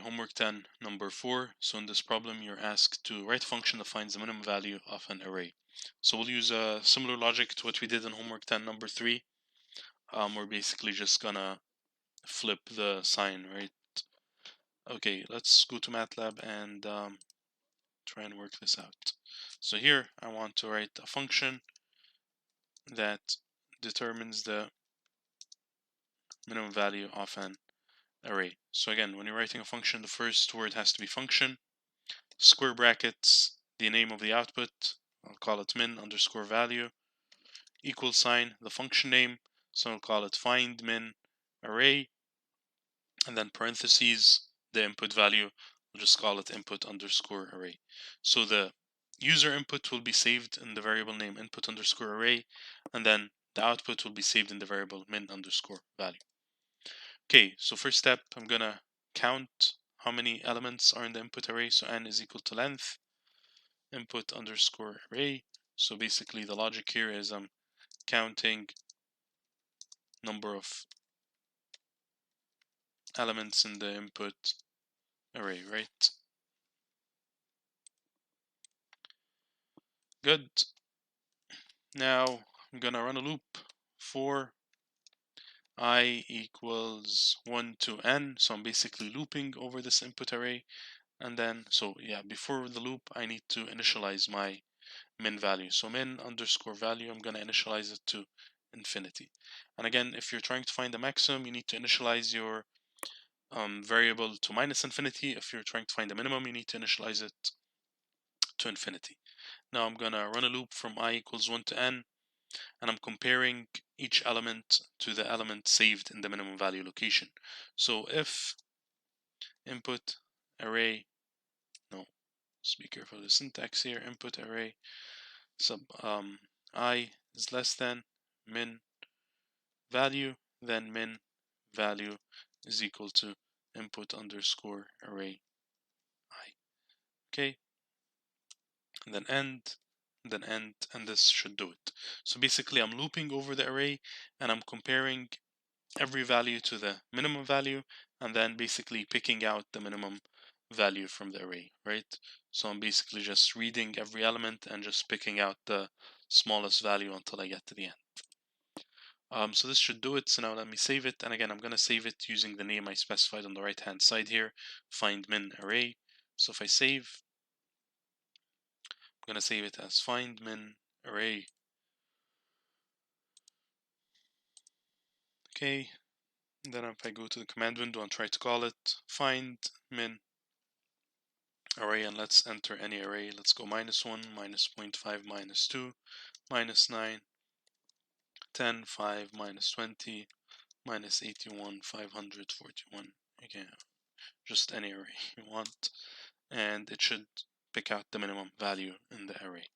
homework 10 number 4. So in this problem you're asked to write a function that finds the minimum value of an array. So we'll use a similar logic to what we did in homework 10 number 3. We're basically just gonna flip the sign, right? Okay, let's go to MATLAB and try and work this out. So here I want to write a function that determines the minimum value of an array. So again, when you're writing a function, the first word has to be function, square brackets, the name of the output, I'll call it min underscore value, equal sign, the function name, so I'll call it find min array, and then parentheses, the input value, we'll just call it input underscore array. So the user input will be saved in the variable name input underscore array, and then the output will be saved in the variable min underscore value. Okay, so first step, I'm gonna count how many elements are in the input array. So n is equal to length input underscore array. So basically the logic here is I'm counting number of elements in the input array, right? Good. Now I'm gonna run a loop for I equals 1 to n. So I'm basically looping over this input array. And then, so yeah, before the loop, I need to initialize my min value. So min underscore value, I'm going to initialize it to infinity. And again, if you're trying to find the maximum, you need to initialize your variable to minus infinity. If you're trying to find the minimum, you need to initialize it to infinity. Now I'm going to run a loop from I equals 1 to n, and I'm comparing each element to the element saved in the minimum value location. So if input array, no, let's be careful of the syntax here, input array sub I is less than min value, then min value is equal to input underscore array I. Okay, and then end, and then end, and this should do it. So basically I'm looping over the array and I'm comparing every value to the minimum value, and then basically picking out the minimum value from the array, right? So I'm basically just reading every element and just picking out the smallest value until I get to the end. So this should do it. So now let me save it. And again, I'm going to save it using the name I specified on the right hand side here, find min array. So if I save, I'm going to save it as find min array. Okay. And then if I go to the command window and try to call it find min array, and let's enter any array. Let's go -1, -0.5, -2, -9, 10, 5, -20, -81, 541. Again, just any array you want, and it should pick out the minimum value in the array.